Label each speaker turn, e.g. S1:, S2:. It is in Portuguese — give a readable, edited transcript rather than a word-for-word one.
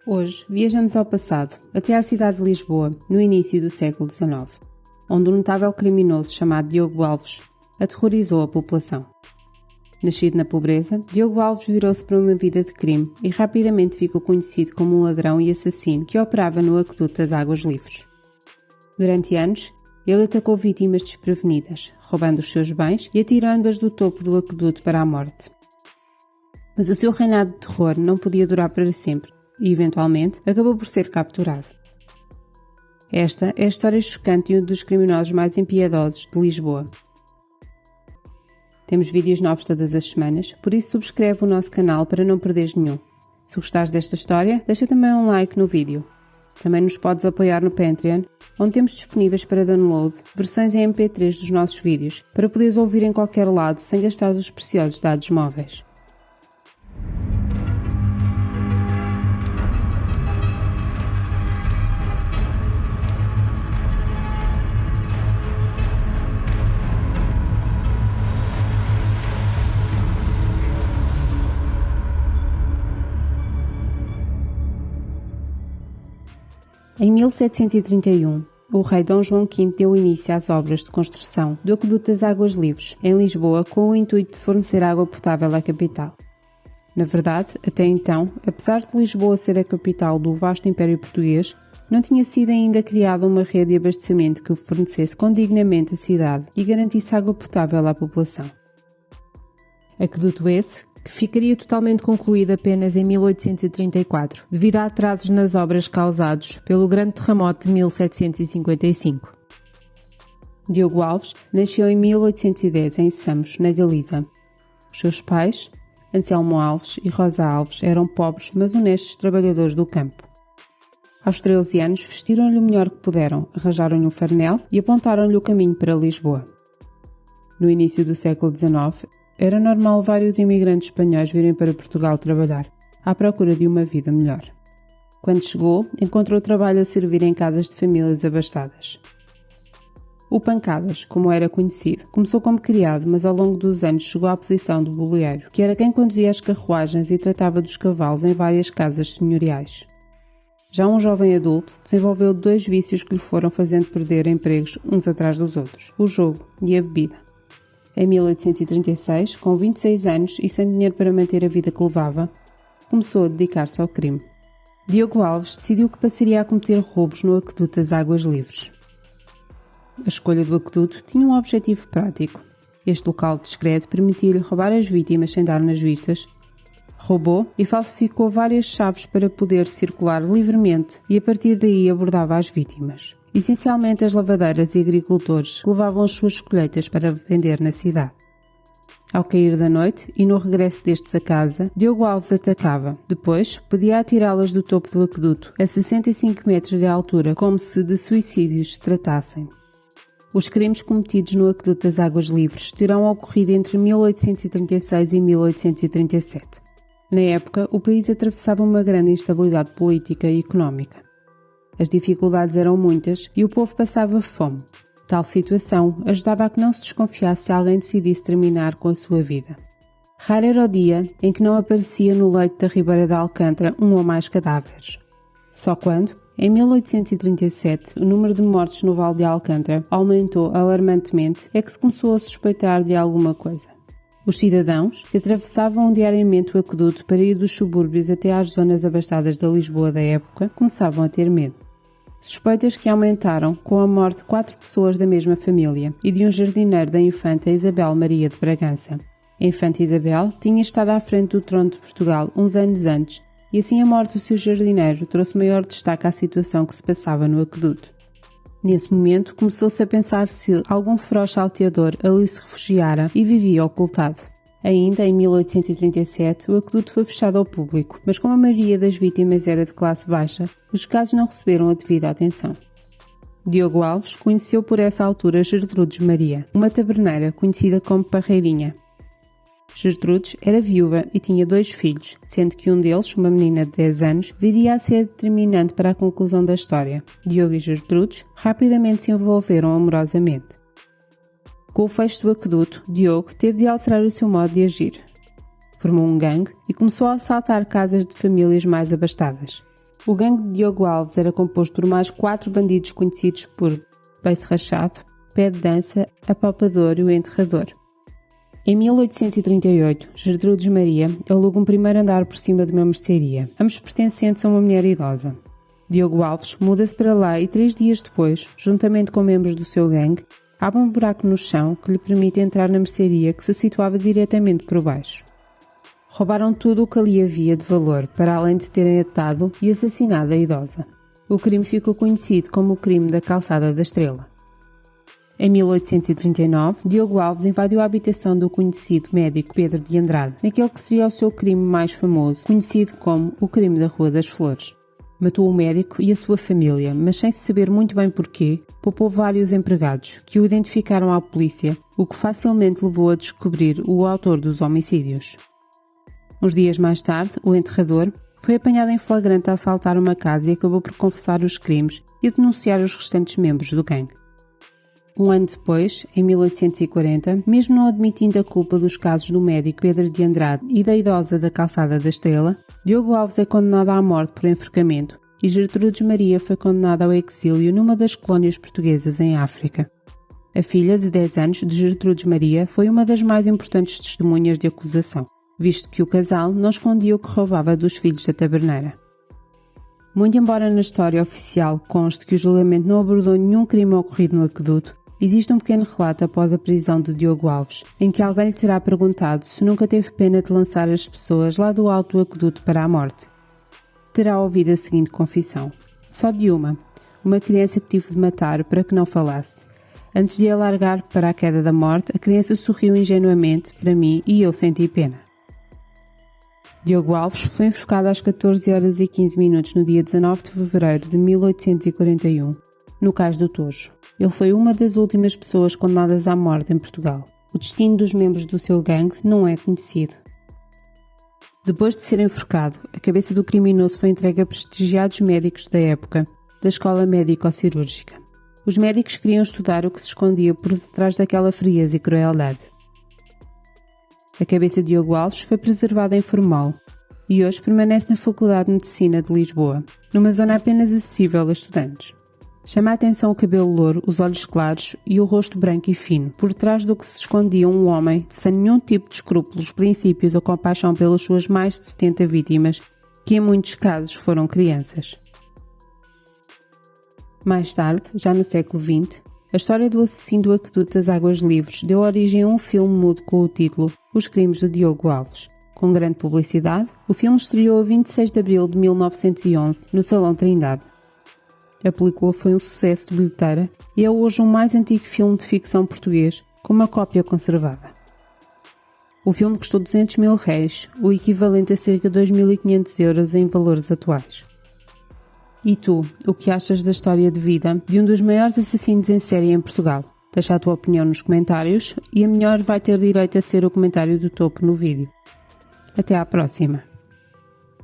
S1: Hoje viajamos ao passado, até à cidade de Lisboa, no início do século XIX, onde um notável criminoso chamado Diogo Alves aterrorizou a população. Nascido na pobreza, Diogo Alves virou-se para uma vida de crime e rapidamente ficou conhecido como um ladrão e assassino que operava no aqueduto das Águas Livres. Durante anos, ele atacou vítimas desprevenidas, roubando os seus bens e atirando-as do topo do aqueduto para a morte. Mas o seu reinado de terror não podia durar para sempre e, eventualmente, acabou por ser capturado. Esta é a história chocante de um dos criminosos mais impiedosos de Lisboa. Temos vídeos novos todas as semanas, por isso subscreve o nosso canal para não perderes nenhum. Se gostares desta história, deixa também um like no vídeo. Também nos podes apoiar no Patreon, onde temos disponíveis para download versões em MP3 dos nossos vídeos, para poderes ouvir em qualquer lado sem gastar os preciosos dados móveis. Em 1731, o rei Dom João V deu início às obras de construção do Aqueduto das Águas Livres, em Lisboa, com o intuito de fornecer água potável à capital. Na verdade, até então, apesar de Lisboa ser a capital do vasto Império Português, não tinha sido ainda criada uma rede de abastecimento que fornecesse condignamente a cidade e garantisse água potável à população. Aqueduto esse, que ficaria totalmente concluído apenas em 1834, devido a atrasos nas obras causados pelo grande terremoto de 1755. Diogo Alves nasceu em 1810 em Samos, na Galiza. Os seus pais, Anselmo Alves e Rosa Alves, eram pobres, mas honestos trabalhadores do campo. Aos 13 anos, vestiram-lhe o melhor que puderam, arranjaram-lhe um farnel e apontaram-lhe o caminho para Lisboa. No início do século XIX, era normal vários imigrantes espanhóis virem para Portugal trabalhar, à procura de uma vida melhor. Quando chegou, encontrou trabalho a servir em casas de famílias abastadas. O Pancadas, como era conhecido, começou como criado, mas ao longo dos anos chegou à posição de boleeiro, que era quem conduzia as carruagens e tratava dos cavalos em várias casas senhoriais. Já um jovem adulto, desenvolveu 2 vícios que lhe foram fazendo perder empregos uns atrás dos outros: o jogo e a bebida. Em 1836, com 26 anos e sem dinheiro para manter a vida que levava, começou a dedicar-se ao crime. Diogo Alves decidiu que passaria a cometer roubos no Aqueduto das Águas Livres. A escolha do aqueduto tinha um objetivo prático. Este local discreto permitia-lhe roubar as vítimas sem dar nas vistas. Roubou e falsificou várias chaves para poder circular livremente e a partir daí abordava as vítimas. Essencialmente as lavadeiras e agricultores que levavam as suas colheitas para vender na cidade. Ao cair da noite e no regresso destes a casa, Diogo Alves atacava. Depois, podia atirá-las do topo do aqueduto, a 65 metros de altura, como se de suicídios se tratassem. Os crimes cometidos no Aqueduto das Águas Livres terão ocorrido entre 1836 e 1837. Na época, o país atravessava uma grande instabilidade política e económica. As dificuldades eram muitas e o povo passava fome. Tal situação ajudava a que não se desconfiasse se alguém decidisse terminar com a sua vida. Raro era o dia em que não aparecia no leito da Ribeira de Alcântara um ou mais cadáveres. Só quando, em 1837, o número de mortes no Vale de Alcântara aumentou alarmantemente é que se começou a suspeitar de alguma coisa. Os cidadãos, que atravessavam diariamente o aqueduto para ir dos subúrbios até às zonas abastadas da Lisboa da época, começavam a ter medo. Suspeitas que aumentaram com a morte de 4 pessoas da mesma família e de um jardineiro da infanta Isabel Maria de Bragança. A infanta Isabel tinha estado à frente do trono de Portugal uns anos antes e assim a morte do seu jardineiro trouxe maior destaque à situação que se passava no aqueduto. Nesse momento, começou-se a pensar se algum feroz salteador ali se refugiara e vivia ocultado. Ainda em 1837, o aqueduto foi fechado ao público, mas como a maioria das vítimas era de classe baixa, os casos não receberam a devida atenção. Diogo Alves conheceu por essa altura Gertrudes Maria, uma taberneira conhecida como Parreirinha. Gertrudes era viúva e tinha 2 filhos, sendo que um deles, uma menina de 10 anos, viria a ser determinante para a conclusão da história. Diogo e Gertrudes rapidamente se envolveram amorosamente. Com o fecho do aqueduto, Diogo teve de alterar o seu modo de agir. Formou um gangue e começou a assaltar casas de famílias mais abastadas. O gangue de Diogo Alves era composto por mais 4 bandidos conhecidos por Beiço Rachado, Pé de Dança, Apalpador e o Enterrador. Em 1838, Gertrudes Maria aluga um primeiro andar por cima de uma mercearia, ambos pertencentes a uma mulher idosa. Diogo Alves muda-se para lá e 3 dias depois, juntamente com membros do seu gangue, abre um buraco no chão que lhe permite entrar na mercearia que se situava diretamente por baixo. Roubaram tudo o que ali havia de valor, para além de terem atado e assassinado a idosa. O crime ficou conhecido como o crime da Calçada da Estrela. Em 1839, Diogo Alves invadiu a habitação do conhecido médico Pedro de Andrade, naquele que seria o seu crime mais famoso, conhecido como o crime da Rua das Flores. Matou o médico e a sua família, mas sem saber muito bem porquê, poupou vários empregados, que o identificaram à polícia, o que facilmente levou a descobrir o autor dos homicídios. Uns dias mais tarde, o enterrador foi apanhado em flagrante a assaltar uma casa e acabou por confessar os crimes e a denunciar os restantes membros do gangue. Um ano depois, em 1840, mesmo não admitindo a culpa dos casos do médico Pedro de Andrade e da idosa da Calçada da Estrela, Diogo Alves é condenado à morte por enforcamento e Gertrudes Maria foi condenada ao exílio numa das colónias portuguesas em África. A filha de 10 anos de Gertrudes Maria foi uma das mais importantes testemunhas de acusação, visto que o casal não escondia o que roubava dos filhos da taberneira. Muito embora na história oficial conste que o julgamento não abordou nenhum crime ocorrido no aqueduto, existe um pequeno relato após a prisão de Diogo Alves, em que alguém lhe terá perguntado se nunca teve pena de lançar as pessoas lá do alto do aqueduto para a morte. Terá ouvido a seguinte confissão: só de uma criança que tive de matar para que não falasse. Antes de a largar para a queda da morte, a criança sorriu ingenuamente para mim e eu senti pena. Diogo Alves foi enforcado às 14h15 no dia 19 de fevereiro de 1841, no Cais do Tojo. Ele foi uma das últimas pessoas condenadas à morte em Portugal. O destino dos membros do seu gangue não é conhecido. Depois de ser enforcado, a cabeça do criminoso foi entregue a prestigiados médicos da época, da Escola Médico-Cirúrgica. Os médicos queriam estudar o que se escondia por detrás daquela frieza e crueldade. A cabeça de Diogo Alves foi preservada em Formol e hoje permanece na Faculdade de Medicina de Lisboa, numa zona apenas acessível a estudantes. Chama a atenção o cabelo louro, os olhos claros e o rosto branco e fino, por trás do que se escondia um homem sem nenhum tipo de escrúpulos, princípios ou compaixão pelas suas mais de 70 vítimas, que em muitos casos foram crianças. Mais tarde, já no século XX, a história do assassino do aqueduto das Águas Livres deu origem a um filme mudo com o título Os Crimes de Diogo Alves. Com grande publicidade, o filme estreou a 26 de abril de 1911 no Salão Trindade. A película foi um sucesso de bilheteira e é hoje o mais antigo filme de ficção português com uma cópia conservada. O filme custou 200 mil réis, o equivalente a cerca de 2.500 euros em valores atuais. E tu, o que achas da história de vida de um dos maiores assassinos em série em Portugal? Deixa a tua opinião nos comentários e a melhor vai ter direito a ser o comentário do topo no vídeo. Até à próxima!